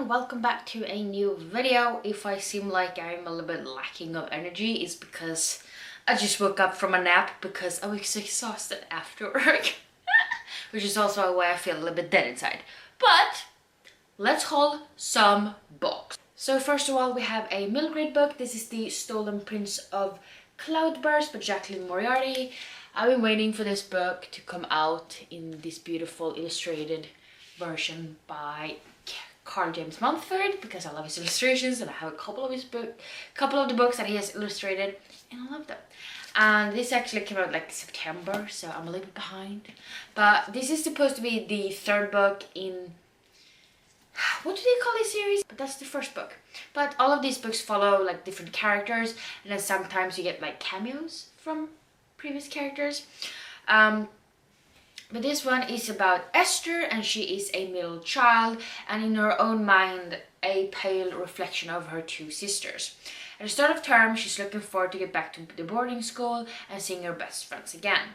everyone, welcome back to a new video. If I seem like I'm a little bit lacking of energy, it's because I just woke up from a nap because I was exhausted after work. Which is also why I feel a little bit dead inside. But let's haul some books. So first of all, we have a middle grade book. This is The Stolen Prince of Cloudburst by Jacqueline Moriarty. I've been waiting for this book to come out in this beautiful illustrated version by Carl James Mumford because I love his illustrations and I have a couple of the books that he has illustrated and I love them. And this actually came out like September, so I'm a little bit behind. But this is supposed to be the third book in, what do they call this series? But that's the first book. But all of these books follow like different characters, and then sometimes you get like cameos from previous characters. But this one is about Esther, and she is a middle child and in her own mind a pale reflection of her two sisters. At the start of term, she's looking forward to get back to the boarding school and seeing her best friends again.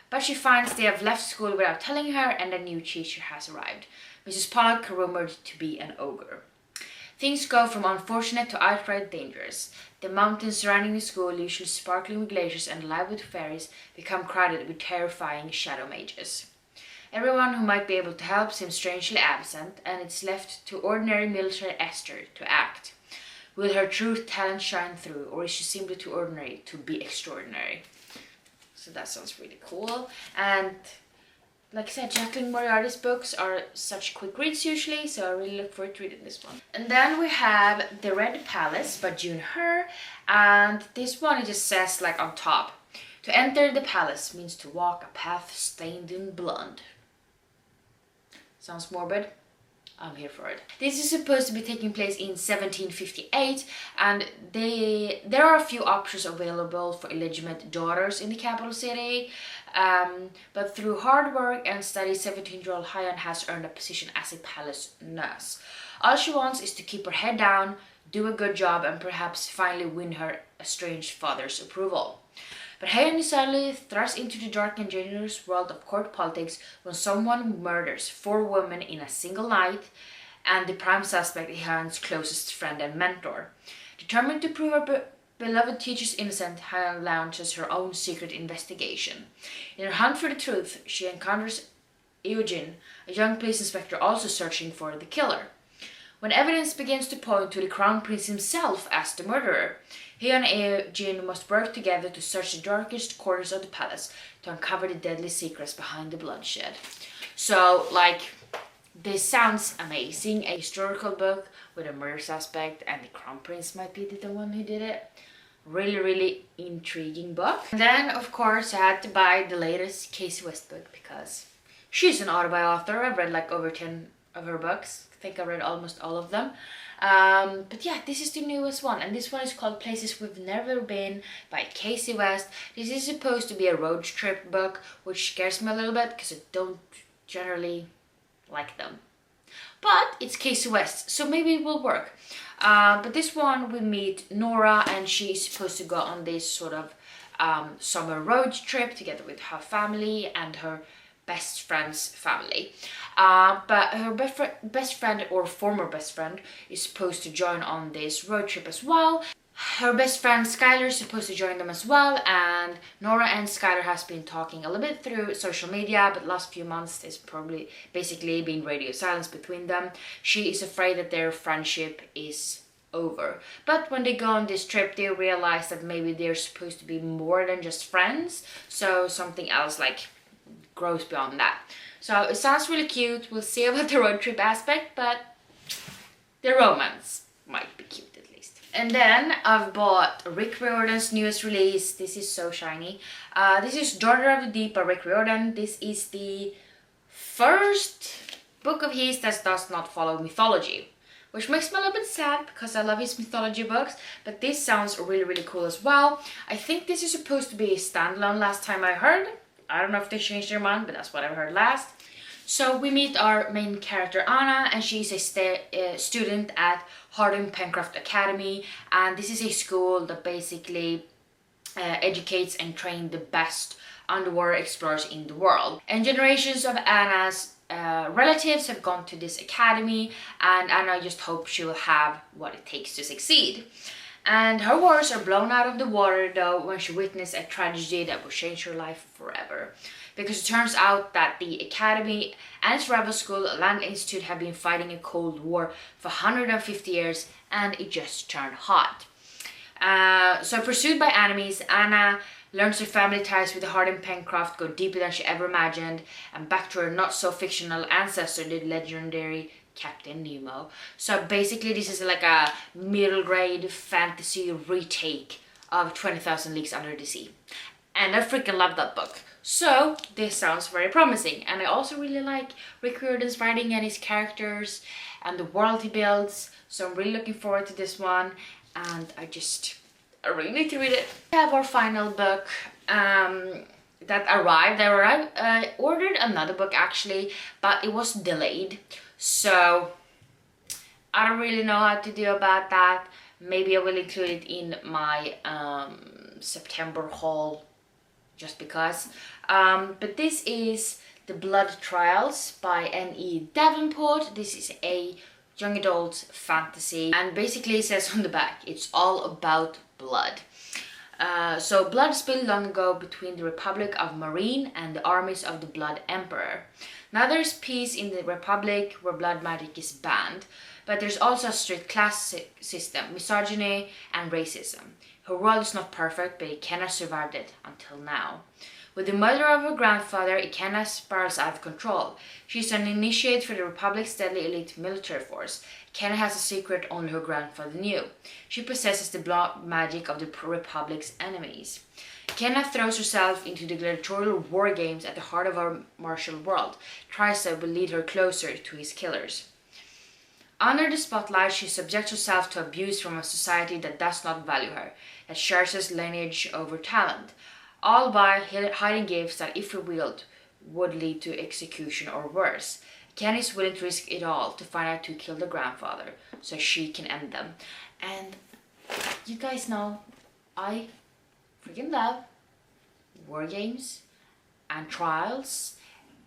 But she finds they have left school without telling her and a new teacher has arrived. Mrs. Pollock, rumored to be an ogre. Things go from unfortunate to outright dangerous. The mountains surrounding the school, usually sparkling with glaciers and alive with fairies, become crowded with terrifying shadow mages. Everyone who might be able to help seems strangely absent, and it's left to ordinary military Esther to act. Will her true talent shine through, or is she simply too ordinary to be extraordinary? So that sounds really cool. And like I said, Jacqueline Moriarty's books are such quick reads usually, so I really look forward to reading this one. And then we have The Red Palace by June Her, and this one it just says like on top, to enter the palace means to walk a path stained in blood. Sounds morbid? I'm here for it. This is supposed to be taking place in 1758, and there are a few options available for illegitimate daughters in the capital city. But through hard work and study, 17-year-old Hyan has earned a position as a palace nurse. All she wants is to keep her head down, do a good job, and perhaps finally win her estranged father's approval. But Hyan is suddenly thrust into the dark and dangerous world of court politics when someone murders 4 women in a single night, and the prime suspect is Hyan's closest friend and mentor. Determined to prove her beloved teacher's innocent, Hyan launches her own secret investigation. In her hunt for the truth, she encounters Eugene, a young police inspector also searching for the killer. When evidence begins to point to the crown prince himself as the murderer, he and Eugene must work together to search the darkest corners of the palace to uncover the deadly secrets behind the bloodshed. So, like, this sounds amazing. A historical book with a murder suspect and the crown prince might be the one who did it. Really intriguing book. And then, of course, I had to buy the latest Casey West book because she's an autobiography author. I've read like over 10 of her books. I think I read almost all of them. But yeah, this is the newest one, and this one is called Places We've Never Been by Casey West. This is supposed to be a road trip book, which scares me a little bit because I don't generally like them. But it's Casey West, so maybe it will work. But this one we meet Nora, and she's supposed to go on this sort of summer road trip together with her family and her best friend's family. But her best friend or former best friend is supposed to join on this road trip as well. Her best friend Skylar is supposed to join them as well, and Nora and Skylar has been talking a little bit through social media, but last few months there's probably basically been radio silence between them. She is afraid that their friendship is over. But when they go on this trip, they realize that maybe they're supposed to be more than just friends, so something else like grows beyond that. So it sounds really cute. We'll see about the road trip aspect, but the romance might be cute at least. And then I've bought Rick Riordan's newest release. This is so shiny. This is Daughter of the Deep by Rick Riordan. This is the first book of his that does not follow mythology, which makes me a little bit sad because I love his mythology books, but this sounds really cool as well. I think this is supposed to be a standalone last time I heard. I don't know if they changed their mind, but that's what I heard last. So we meet our main character Anna, and she's a student at Harding Pencroft Academy, and this is a school that basically educates and trains the best underwater explorers in the world. And generations of Anna's relatives have gone to this academy, and Anna just hopes she will have what it takes to succeed. And her worries are blown out of the water though when she witnessed a tragedy that will change her life forever. Because it turns out that the academy and its rival school, Land Institute, have been fighting a cold war for 150 years, and it just turned hot. So pursued by enemies, Anna learns her family ties with the Hardin Pencroft go deeper than she ever imagined, and back to her not so fictional ancestor, the legendary Captain Nemo. So basically this is like a middle grade fantasy retake of 20,000 Leagues Under the Sea. And I freaking love that book. So this sounds very promising. And I also really like Rick Riordan's writing and his characters and the world he builds. So I'm really looking forward to this one. And I really need to read it. We have our final book that arrived. I ordered another book actually, but it was delayed. So I don't really know how to do about that. Maybe I will include it in my September haul just because. But this is The Blood Trials by N.E. Davenport. This is a young adult fantasy, and basically it says on the back, it's all about blood. So blood spilled long ago between the Republic of Marine and the armies of the Blood Emperor. Now there's peace in the Republic where blood magic is banned, but there's also a strict class system, misogyny and racism. Her world is not perfect, but Ikenna survived it until now. With the murder of her grandfather, Ikenna spirals out of control. She's an initiate for the Republic's deadly elite military force. Ikenna has a secret only her grandfather knew. She possesses the blood magic of the Republic's enemies. Ikenna throws herself into the gladiatorial war games at the heart of our martial world. Tricep will lead her closer to his killers. Under the spotlight, she subjects herself to abuse from a society that does not value her, that shares lineage over talent, all by hiding gifts that, if revealed, would lead to execution or worse. Ikenna is willing to risk it all to find out who killed her grandfather, so she can end them. And you guys know, I freaking love war games and trials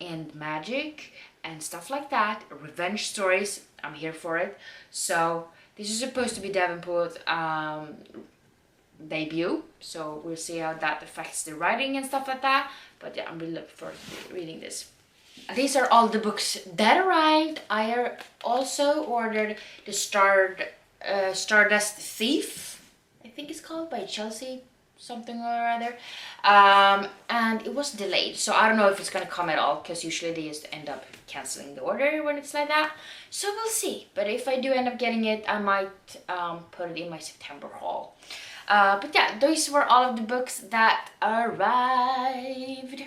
and magic and stuff like that. Revenge stories, I'm here for it. So this is supposed to be Davenport's debut, so we'll see how that affects the writing and stuff like that. But yeah, I'm really looking forward to reading this. These are all the books that arrived. I also ordered the Stardust Thief, I think it's called, by Chelsea something or other, and it was delayed, so I don't know if it's gonna come at all, because usually they just end up canceling the order when it's like that. So we'll see, but if I do end up getting it, I might put it in my September haul. But yeah, those were all of the books that arrived.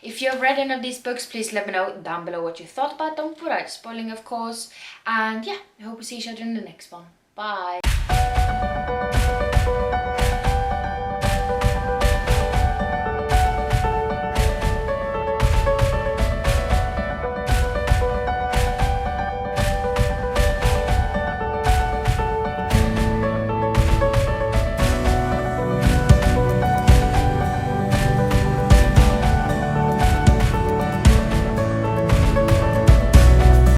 If you have read any of these books, please let me know down below what you thought about them, without spoiling of course. And yeah, I hope we see each other in the next one. Bye!